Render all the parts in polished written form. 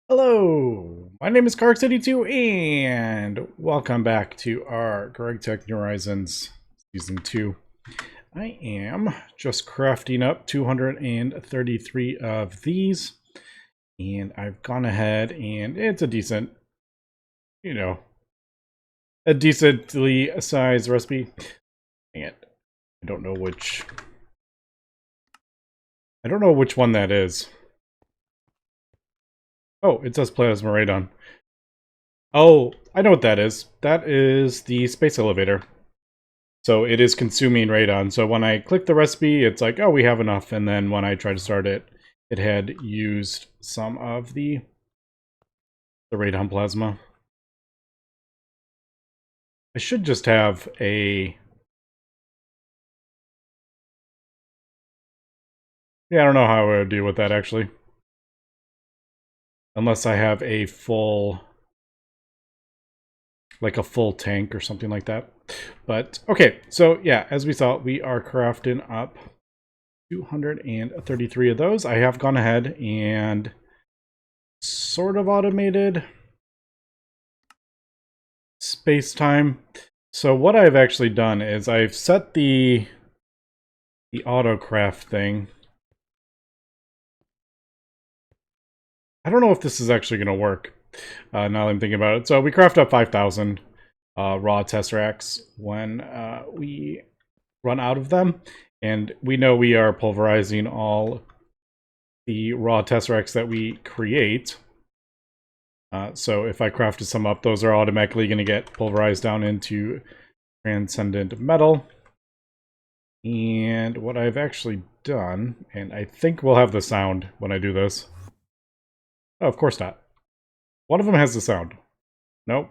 Hello, my name is Cark82 and welcome back to our GregTech New Horizons Season 2. I am just crafting up 233 of these, and I've gone ahead and it's a decent, a decently sized recipe. And I don't know which one that is. Oh, it says plasma radon. Oh, I know what that is. That is the space elevator. So it is consuming radon. So when I click the recipe, it's like, oh, we have enough. And then when I try to start it, it had used some of the radon plasma. I should just have a... Yeah, I don't know how I would deal with that, actually. Unless I have a full... like a full tank or something like that. But, okay. So, yeah, as we saw, we are crafting up 233 of those. I have gone ahead and sort of automated space-time. So what I've actually done is I've set the autocraft thing. I don't know if this is actually going to work now that I'm thinking about it. So we craft up 5,000 raw Tesseracts when we run out of them. And we know we are pulverizing all the raw Tesseracts that we create. So if I crafted some up, those are automatically going to get pulverized down into transcendent metal. And what I've actually done, and I think we'll have the sound when I do this. Oh, of course not. One of them has the sound. Nope.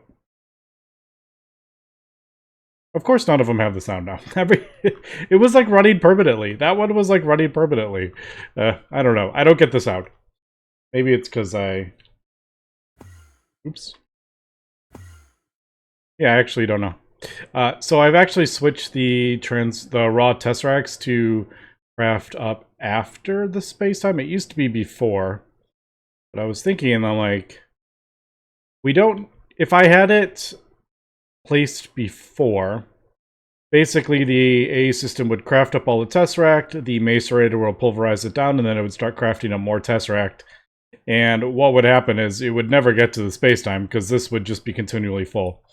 Of course none of them have the sound now. It was like running permanently. That one was like running permanently. I don't know. I don't get the sound. Maybe it's because I... Oops. Yeah, I actually don't know. So I've actually switched the raw Tesseracts to craft up after the space-time. It used to be before. But I was thinking, and I'm like, we don't... If I had it placed before, basically the A system would craft up all the Tesseract, the Macerator will pulverize it down, and then it would start crafting up more Tesseract. And what would happen is it would never get to the space-time, because this would just be continually full.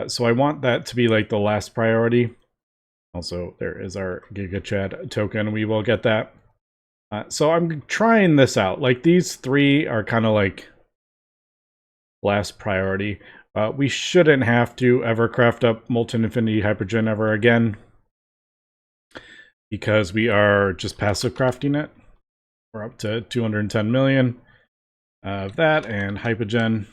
So I want that to be like the last priority. Also, there is our GigaChad token. We will get that. So I'm trying this out. Like, these three are kind of like last priority. We shouldn't have to ever craft up Molten Infinity Hypergen ever again, because we are just passive crafting it. We're up to 210 million of that, and Hypergen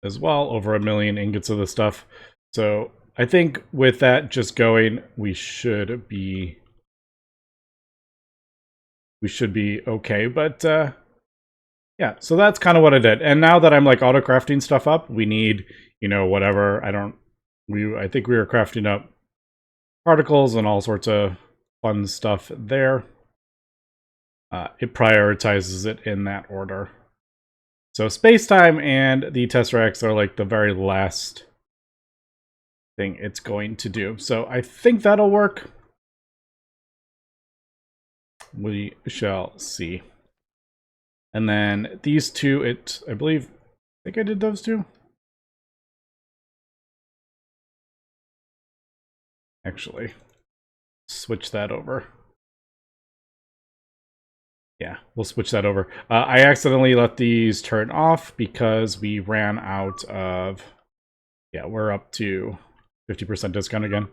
as well, over 1 million ingots of the stuff. So I think with that just going, we should be okay. But yeah, so that's kind of what I did. And now that I'm like auto crafting stuff up, we need, whatever. I think we were crafting up particles and all sorts of fun stuff there. It prioritizes it in that order. So space-time and the Tesseracts are like the very last thing it's going to do. So I think that'll work. We shall see. And then these two, I think I did those two. Actually, switch that over. Yeah, we'll switch that over. I accidentally let these turn off because we ran out of... Yeah, we're up to 50% discount again.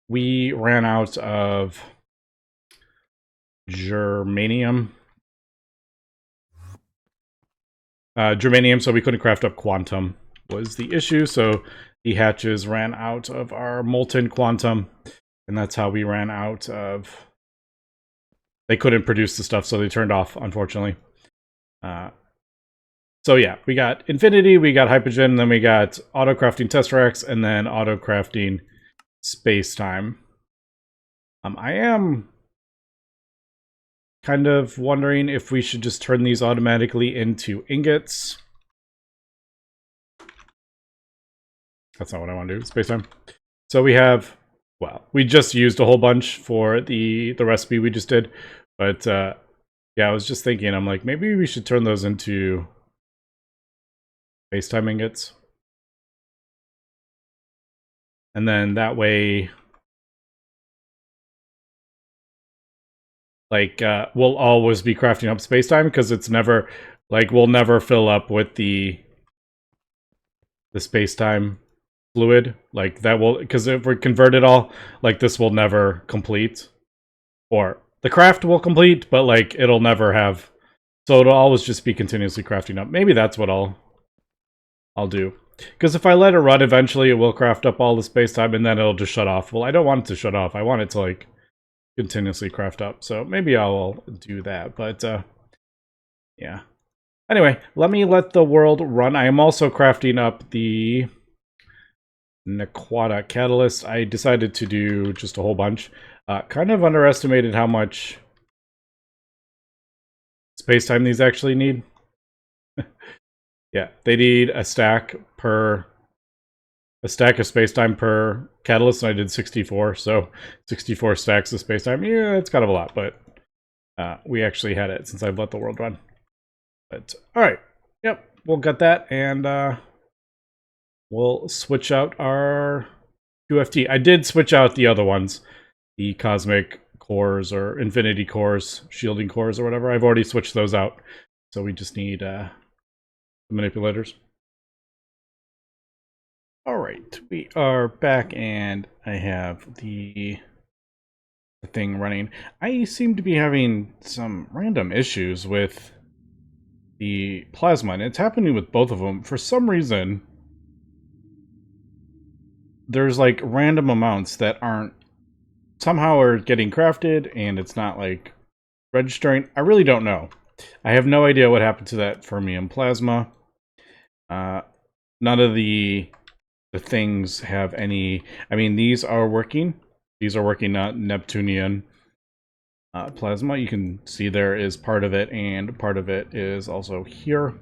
We ran out of germanium. Germanium, so we couldn't craft up quantum was the issue. So the hatches ran out of our molten quantum, and that's how we ran out of... They couldn't produce the stuff, so they turned off, unfortunately. So yeah, we got Infinity, we got Hypergen, then we got auto-crafting Tesseracts, and then auto-crafting Space-Time. I am kind of wondering if we should just turn these automatically into ingots. That's not what I want to do. Space-time. So we have, well, we just used a whole bunch for the recipe we just did. But yeah, I was just thinking, I'm like, maybe we should turn those into space-time ingots. And then that way, like, we'll always be crafting up space-time because it's never, like, we'll never fill up with the space-time fluid. Like, that will, because if we convert it all, like, this will never complete. Or the craft will complete, but, like, it'll never have, so it'll always just be continuously crafting up. Maybe that's what I'll do. Because if I let it run, eventually it will craft up all the space-time and then it'll just shut off. Well, I don't want it to shut off. I want it to, like, continuously craft up. So maybe I'll do that. But, yeah. Anyway, let the world run. I am also crafting up the Naquata Catalyst. I decided to do just a whole bunch. Kind of underestimated how much space-time these actually need. Yeah, they need a stack of space-time per catalyst, and I did 64, so 64 stacks of space-time. Yeah, it's kind of a lot, but we actually had it since I've let the world run. But, alright, yep, we'll get that, and we'll switch out our QFT. I did switch out the other ones, the cosmic cores or infinity cores, shielding cores or whatever. I've already switched those out, so we just need manipulators. Alright, we are back and I have the thing running. I seem to be having some random issues with the plasma, and it's happening with both of them. For some reason, there's like random amounts that aren't, somehow are getting crafted and it's not like registering. I really don't know. I have no idea what happened to that fermium plasma. None of the things have any, I mean, these are working. These are working, not Neptunian plasma. You can see there is part of it, and part of it is also here.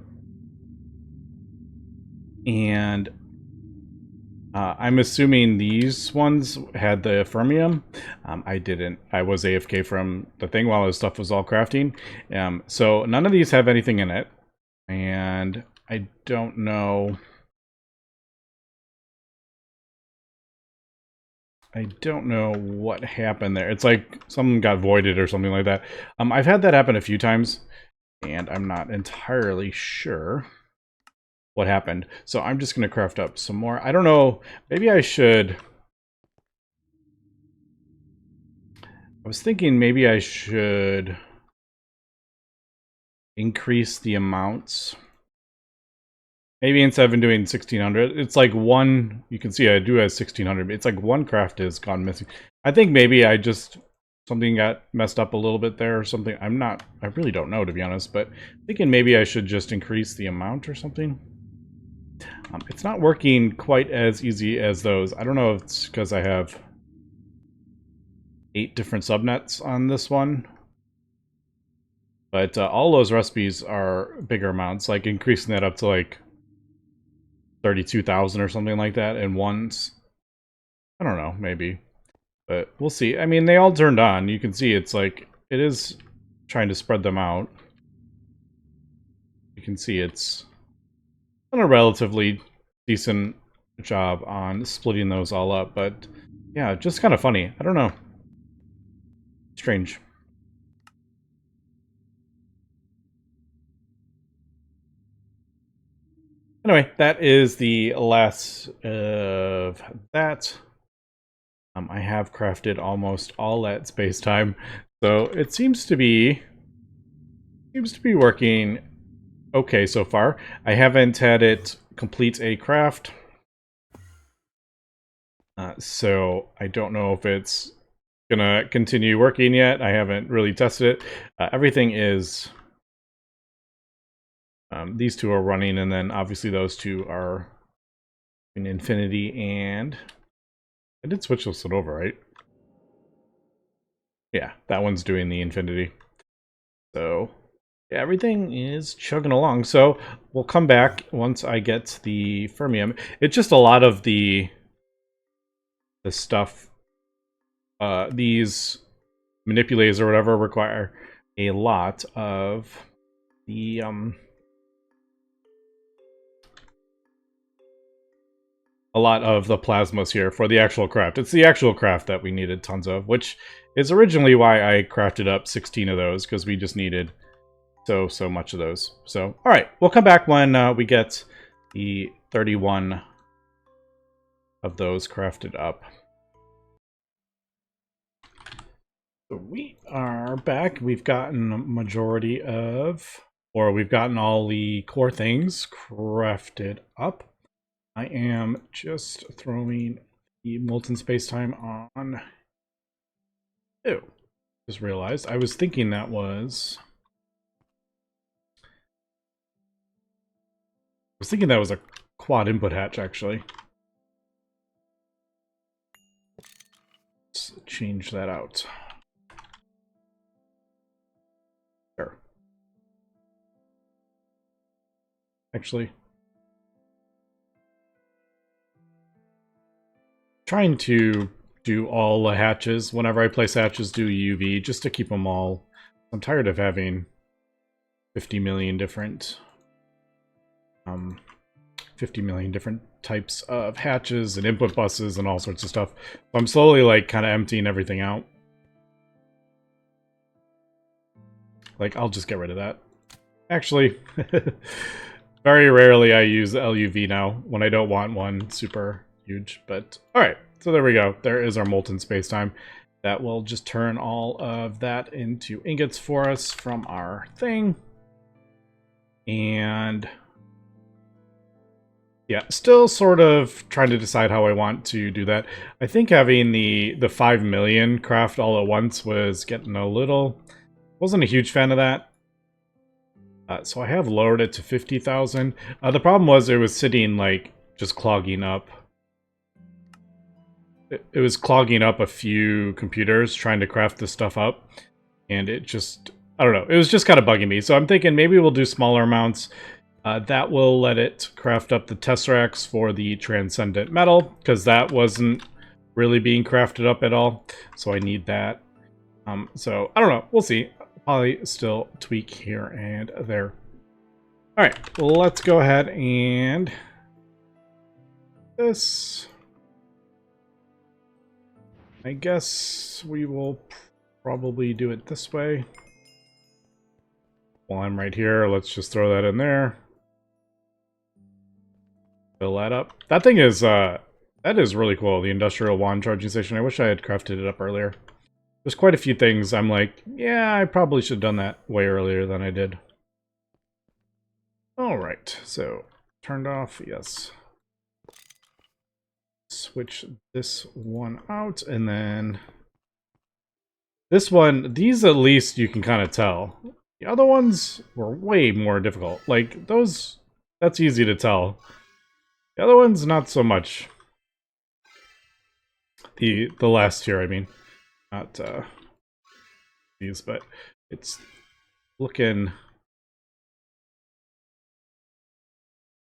And I'm assuming these ones had the fermium. I didn't. I was AFK from the thing while this stuff was all crafting. So none of these have anything in it. And I don't know. I don't know what happened there. It's like something got voided or something like that. I've had that happen a few times, and I'm not entirely sure what happened. So I'm just going to craft up some more. I don't know. Maybe I should... I was thinking maybe I should increase the amounts. Maybe instead of doing 1600, it's like one, you can see I do have 1600, but it's like one craft has gone missing. I think maybe I just, something got messed up a little bit there or something. I really don't know, to be honest, but I'm thinking maybe I should just increase the amount or something. It's not working quite as easy as those. I don't know if it's because I have 8 different subnets on this one. But all those recipes are bigger amounts, like increasing that up to like 32,000 or something like that, and one's, I don't know, maybe. But we'll see. I mean, they all turned on. You can see it's like, it is trying to spread them out. You can see it's done a relatively decent job on splitting those all up, but yeah, just kind of funny. I don't know. Strange. Anyway, that is the last of that. I have crafted almost all that space-time, so it seems to be working okay so far. I haven't had it complete a craft, so I don't know if it's gonna continue working yet. I haven't really tested it. Everything is... these two are running, and then obviously those two are in infinity, and I did switch this one over, right? Yeah, that one's doing the infinity. So yeah, everything is chugging along. So we'll come back once I get the fermium. It's just a lot of the stuff. These manipulators or whatever require a lot of the plasmas here for the actual craft. It's the actual craft that we needed tons of, which is originally why I crafted up 16 of those, because we just needed so much of those. So, all right, we'll come back when we get the 31 of those crafted up. So we are back. We've gotten a majority of, or we've gotten all the core things crafted up. I am just throwing the molten spacetime on. Oh, just realized I was thinking that was. A quad input hatch, actually. Let's change that out. There. Actually, trying to do all the hatches. Whenever I place hatches, do UV, just to keep them all. I'm tired of having 50 million different 50 million different types of hatches and input buses and all sorts of stuff. So I'm slowly like kind of emptying everything out. Like, I'll just get rid of that. Actually, very rarely I use LUV now when I don't want one super huge. But all right, so there we go. There is our molten spacetime. That will just turn all of that into ingots for us from our thing. And yeah, still sort of trying to decide how I want to do that. I think having the 5 million craft all at once was getting a little... Wasn't a huge fan of that. So I have lowered it to 50,000. The problem was it was sitting like just clogging up. It was clogging up a few computers trying to craft this stuff up. And it just... I don't know. It was just kind of bugging me. So I'm thinking maybe we'll do smaller amounts. That will let it craft up the Tesseracts for the Transcendent Metal, because that wasn't really being crafted up at all. So I need that. So, I don't know. We'll see. Probably still tweak here and there. Alright, well, let's go ahead and... this... I guess we will probably do it this way. While I'm right here, let's just throw that in there. Fill that up. That thing is, that is really cool, the industrial wand charging station. I wish I had crafted it up earlier. There's quite a few things I'm like, yeah, I probably should have done that way earlier than I did. Alright, so, turned off, yes. Switch this one out, and then... this one, these at least you can kind of tell. The other ones were way more difficult. Like, those, that's easy to tell. The other ones, not so much. The last tier, I mean. Not, these, but it's looking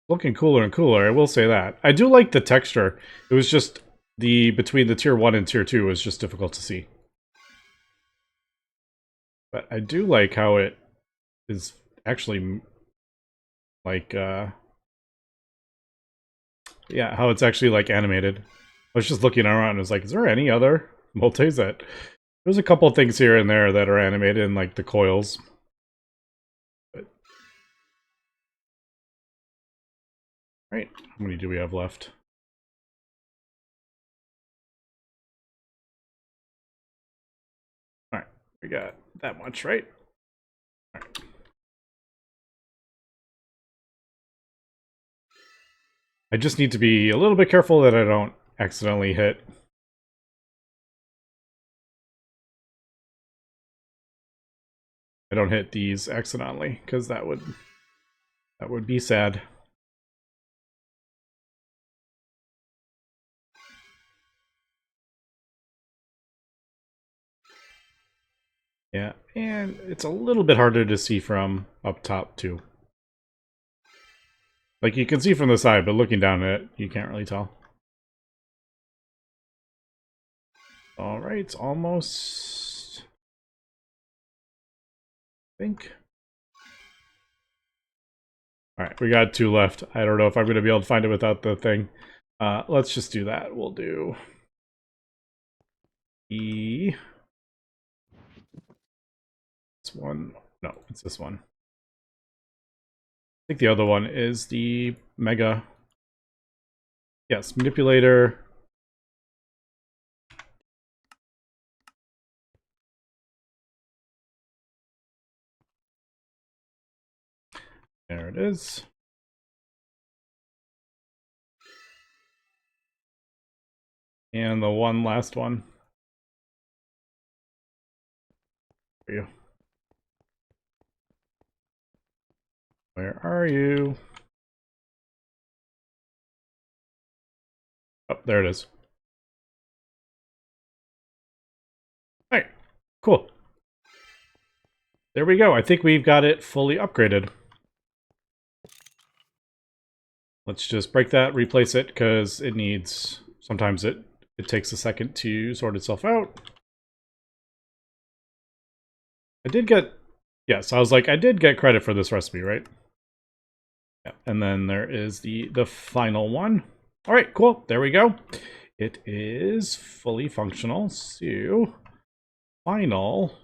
cooler and cooler, I will say that. I do like the texture. It was just between the tier 1 and tier 2 was just difficult to see. But I do like how it is actually like yeah, how it's actually like animated. I was just looking around and was like, is there any other multis that... There's a couple things here and there that are animated in like the coils. But... right, how many do we have left? Alright, we got that much, right? Alright. I just need to be a little bit careful that I don't accidentally hit. I don't hit these accidentally, because that would be sad. Yeah, and it's a little bit harder to see from up top too. Like you can see from the side, but looking down at it, you can't really tell. All right, almost. I think. All right, we got 2 left. I don't know if I'm going to be able to find it without the thing. Let's just do that. We'll do E. This one. No, it's this one. I think the other one is the Mega. Yes, Manipulator. There it is. And the one last one. For you. Where are you? Oh, there it is. All right, cool. There we go. I think we've got it fully upgraded. Let's just break that, replace it, because it needs... Sometimes it takes a second to sort itself out. I did get... Yes, I was like, I did get credit for this recipe, right? Yeah, and then there is the final one. All right, cool. There we go. It is fully functional. So, final...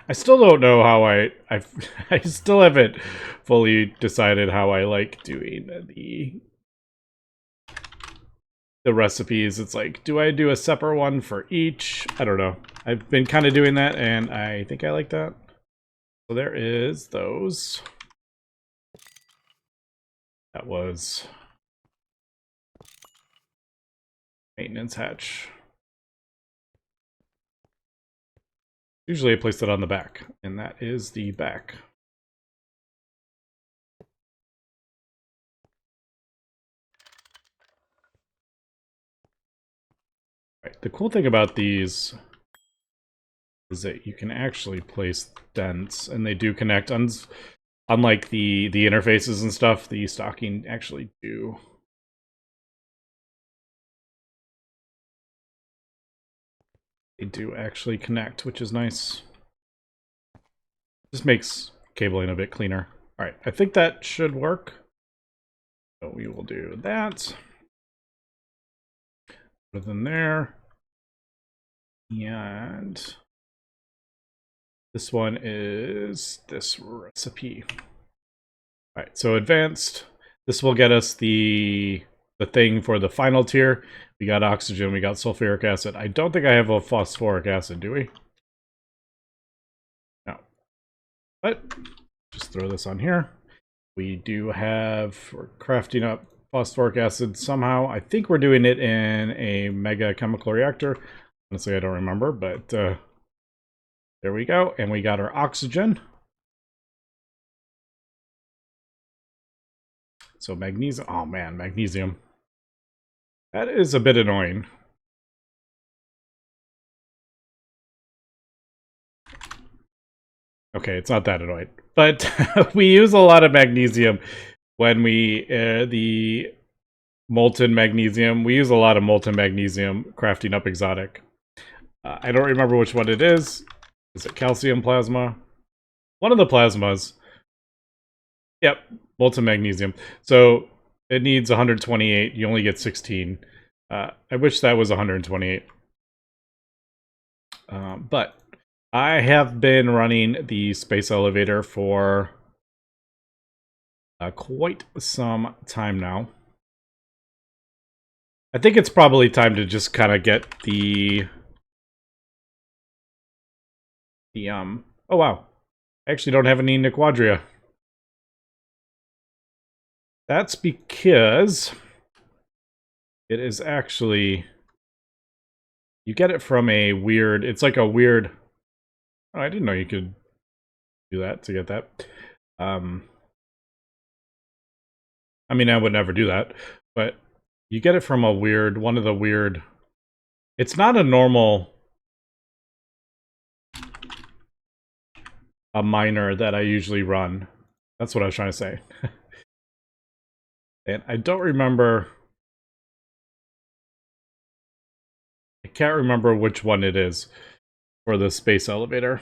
I still don't know how I still haven't fully decided how I like doing the recipes. It's like, do I do a separate one for each? I don't know. I've been kind of doing that, and I think I like that. So there is those. That was maintenance hatch. Usually I place it on the back, and that is the back. Right. The cool thing about these is that you can actually place dents, and they do connect. Unlike the interfaces and stuff, the stocking actually do. They do actually connect, which is nice. Just makes cabling a bit cleaner. All right, I think that should work. So we will do that. Put it in there. And this one is this recipe. All right, so advanced. This will get us the thing for the final tier. We got oxygen, we got sulfuric acid. I don't think I have a phosphoric acid, do we? No. But just throw this on here. We do have, we're crafting up phosphoric acid somehow. I think we're doing it in a mega chemical reactor. Honestly, I don't remember, but there we go. And we got our oxygen. So magnesium. Oh man, magnesium. That is a bit annoying. Okay, it's not that annoying. But we use a lot of magnesium when we, the molten magnesium, we use a lot of molten magnesium crafting up exotic. I don't remember which one it is. Is it calcium plasma? One of the plasmas. Yep, molten magnesium. So it needs 128. You only get 16. I wish that was 128. But I have been running the space elevator for quite some time now. I think it's probably time to just kind of get the oh wow, I actually don't have any Nequadria. That's because it is actually, you get it from a weird, it's like a weird, oh, I didn't know you could do that to get that. I mean, I would never do that, but you get it from a weird, one of the weird It's not a normal miner that I usually run. That's what I was trying to say. And I don't remember. I can't remember which one it is for the space elevator.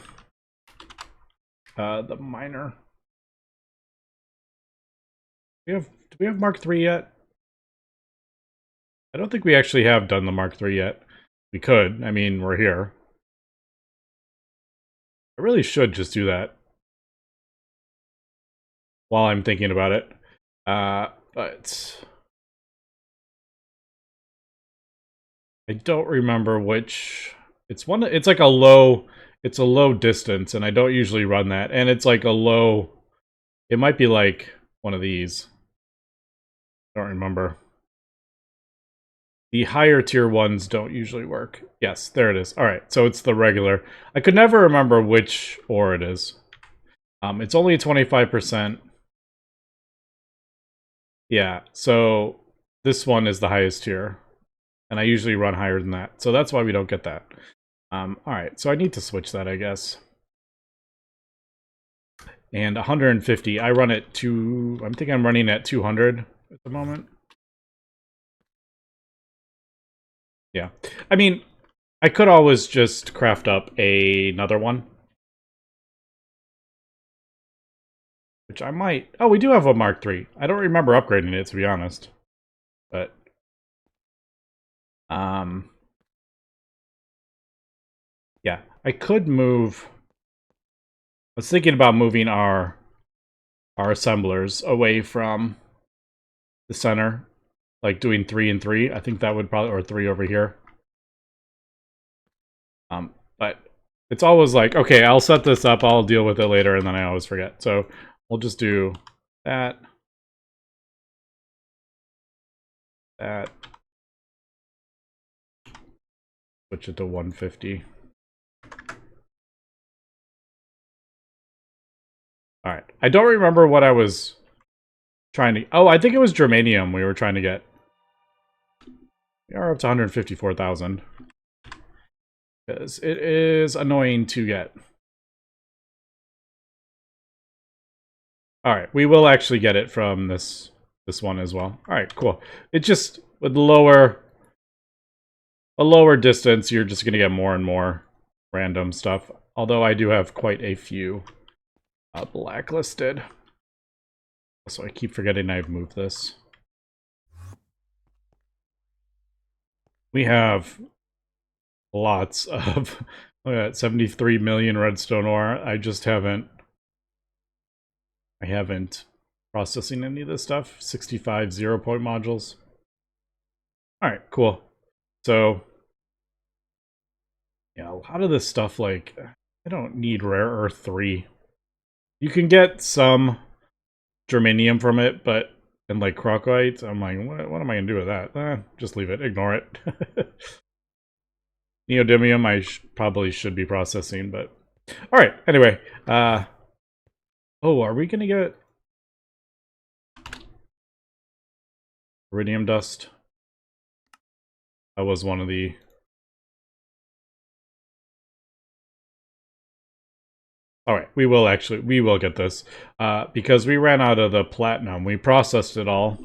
The miner. Do we have Mark III yet? I don't think we actually have done the Mark III yet. We could. I mean, we're here. I really should just do that while I'm thinking about it. But I don't remember which. It's one. It's like a low. It's a low distance, and I don't usually run that. And it's like a low. It might be like one of these. I don't remember. The higher tier ones don't usually work. Yes, there it is. All right, so it's the regular. I could never remember which ore it is. It's only 25%. Yeah, so this one is the highest tier. And I usually run higher than that. So that's why we don't get that. Alright, so I need to switch that, I guess. And 150. I run it to... I think I'm running at 200 at the moment. Yeah. I mean, I could always just craft up another one. Which I might... Oh, we do have a Mark III. I don't remember upgrading it, to be honest. But... yeah, I could move... I was thinking about moving our assemblers away from the center. Like doing 3 and 3. I think that would probably... Or 3 over here. But it's always like, okay, I'll set this up, I'll deal with it later, and then I always forget. So we'll just do that. That. Switch it to 150. Alright. I don't remember what I was trying to... Oh, I think it was germanium we were trying to get. We are up to 154,000. Because it is annoying to get. Alright, we will actually get it from this one as well. Alright, cool. It just, with a lower distance, you're just going to get more and more random stuff. Although I do have quite a few blacklisted. So I keep forgetting I've moved this. We have lots of... Look at that, 73 million redstone ore. I just haven't... I haven't processing any of this stuff. 65 0-point modules. Alright, cool. So... yeah, a lot of this stuff, like... I don't need Rare Earth 3. You can get some germanium from it, but... and like crocite, I'm like, what am I going to do with that? Just leave it. Ignore it. Neodymium I probably should be processing, but... Alright, anyway. Oh, are we going to get... iridium dust? That was one of the... Alright, we will get this. Because we ran out of the platinum. We processed it all.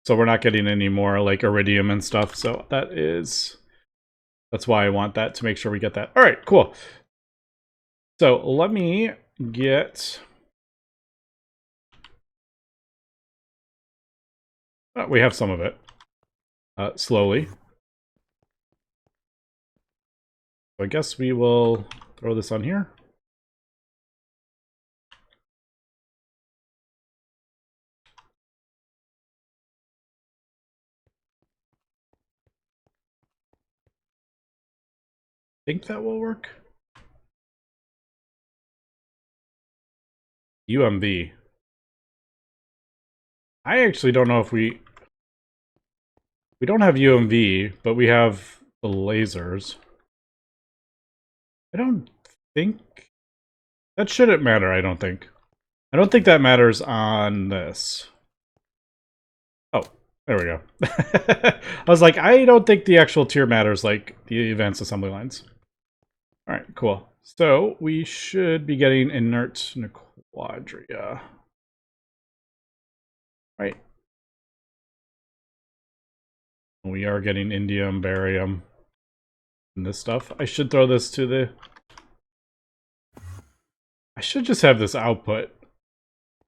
So we're not getting any more, like, iridium and stuff. So that's why I want that, to make sure we get that. Alright, cool. So let me get... oh, we have some of it. Slowly. So I guess we will throw this on here. Think that will work. UMV. I actually don't know if we don't have UMV, but we have the lasers. I don't think that shouldn't matter, I don't think. I don't think that matters on this. Oh, There we go. I was like, I don't think the actual tier matters like the advanced assembly lines. All right, cool. So we should be getting inert quadria. Right. We are getting indium, barium, and this stuff. I should throw this to the... I should just have this output.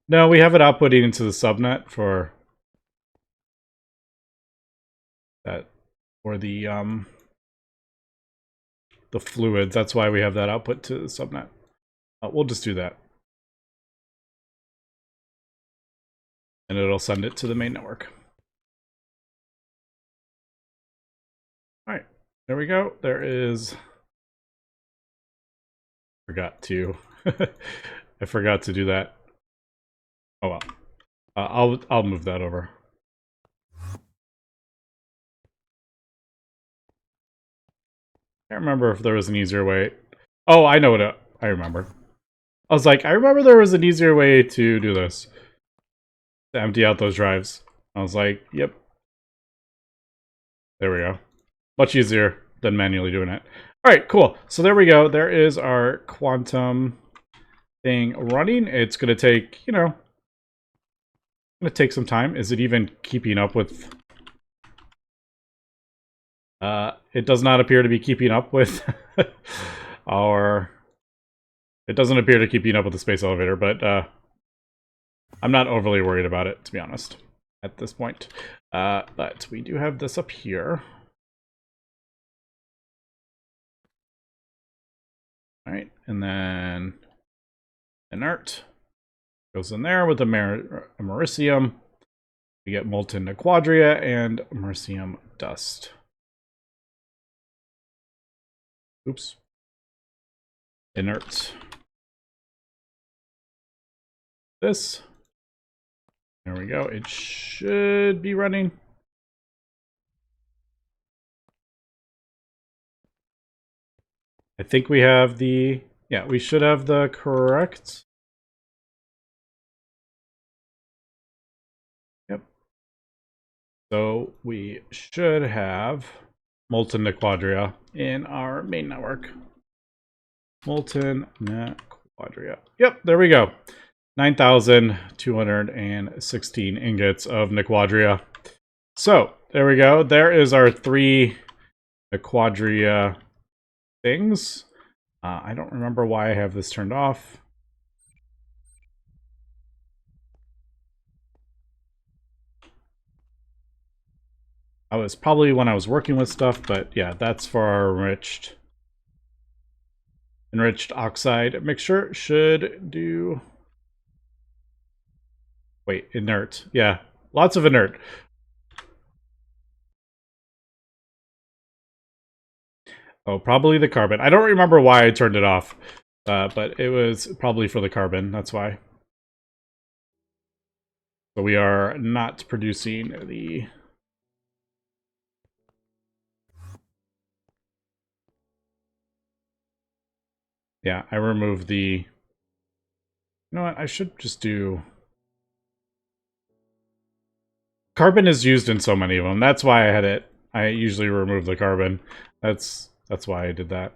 No, we have it outputting into the subnet for that, for the fluids. That's why we have that output to the subnet. We'll just do that. And it'll send it to the main network. All right, there we go. There is... Forgot to... I forgot to do that. Oh well. I'll move that over. Can't remember if there was an easier way. Oh, I know what I remember. I was like, I remember there was an easier way to do this. To empty out those drives. I was like, yep. There we go. Much easier than manually doing it. Alright, cool. So there we go. There is our quantum thing running. It's going to take, you know, going to take some time. Is it even keeping up with... it does not appear to be keeping up with our... It doesn't appear to keeping up with the space elevator, but I'm not overly worried about it, to be honest, at this point. But we do have this up here. All right, and then inert goes in there with the americium. We get molten quadria and americium dust. Oops. Inert. This. There we go. It should be running. I think we have the... Yeah, we should have the correct... Yep. So we should have molten quadria in our main network. Molten quadria. Yep, there we go. 9,216 ingots of quadria. So, there we go. There is our 3 quadria things. I don't remember why I have this turned off. I was probably when I was working with stuff, but yeah, that's for our enriched oxide mixture. Should do... Wait, inert. Yeah, lots of inert. Oh, probably the carbon. I don't remember why I turned it off, but it was probably for the carbon. That's why. So we are not producing the... Yeah, I removed the... You know what? I should just do... Carbon is used in so many of them. That's why I had it. I usually remove the carbon. That's why I did that.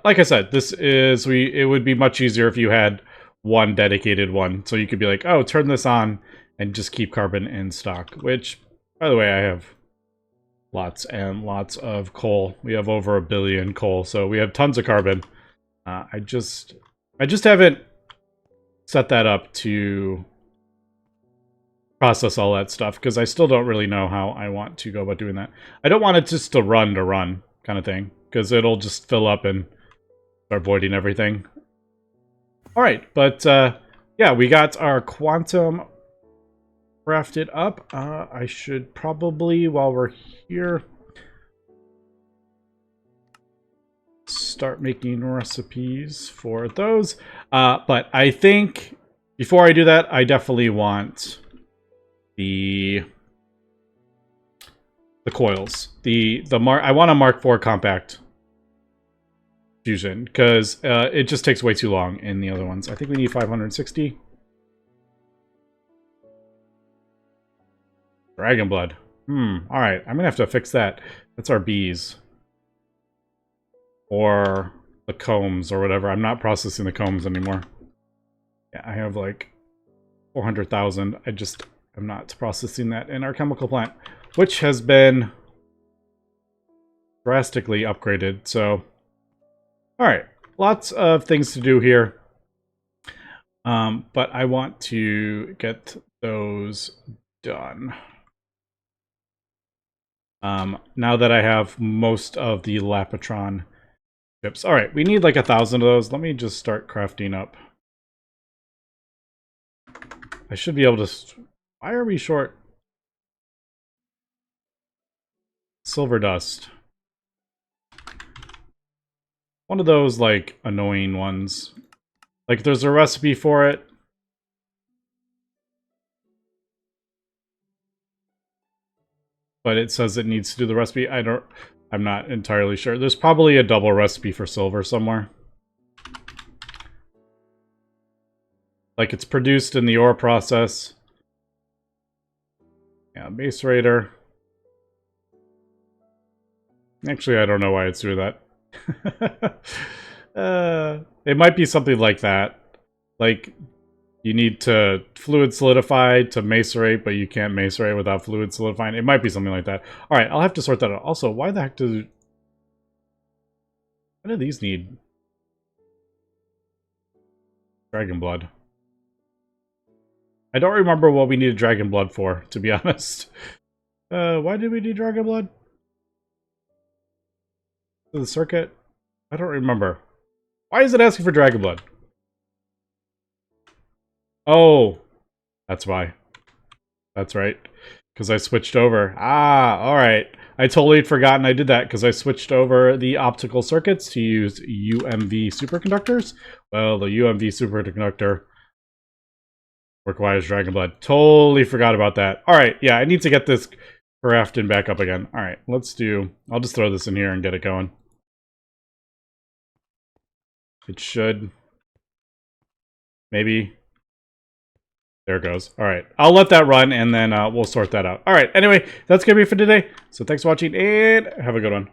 Like I said, this is... It would be much easier if you had one dedicated one. So you could be like, oh, turn this on and just keep carbon in stock. Which, by the way, I have lots and lots of coal. We have over 1 billion coal, so we have tons of carbon. I just haven't set that up to process all that stuff, because I still don't really know how I want to go about doing that. I don't want it just to run kind of thing, because it'll just fill up and start voiding everything. Alright, but yeah, we got our quantum crafted up. I should probably, while we're here, start making recipes for those. But I think before I do that, I definitely want the coils. I want a Mark IV compact fusion, because it just takes way too long in the other ones. I think we need 560. Dragon blood. Alright. I'm gonna have to fix that. That's our bees. Or the combs or whatever. I'm not processing the combs anymore. Yeah, I have like 400,000. I'm not processing that in our chemical plant, which has been drastically upgraded. So, alright. Lots of things to do here. But I want to get those done. Now that I have most of the Lapatron chips. Alright, we need like 1,000 of those. Let me just start crafting up. I should be able to... Why are we short? Silver dust. One of those, like, annoying ones. Like, there's a recipe for it. But it says it needs to do the recipe. I'm not entirely sure. There's probably a double recipe for silver somewhere. Like, it's produced in the ore process. Yeah, base rater. Actually, I don't know why it's doing that. It might be something like that. Like, you need to fluid solidify to macerate, but you can't macerate without fluid solidifying. It might be something like that. Alright, I'll have to sort that out. Also, why the heck what do these need? Dragon blood. I don't remember what we needed dragon blood for, to be honest. Why did we need dragon blood? The circuit? I don't remember. Why is it asking for dragon blood? Oh, that's why. That's right. Because I switched over. Ah, alright. I totally had forgotten I did that because I switched over the optical circuits to use UMV superconductors. Well, the UMV superconductor requires dragon blood. Totally forgot about that. Alright, yeah, I need to get this crafting back up again. Alright, let's do... I'll just throw this in here and get it going. It should... Maybe... There it goes. Alright, I'll let that run and then we'll sort that out. Alright, anyway, that's going to be it for today. So thanks for watching and have a good one.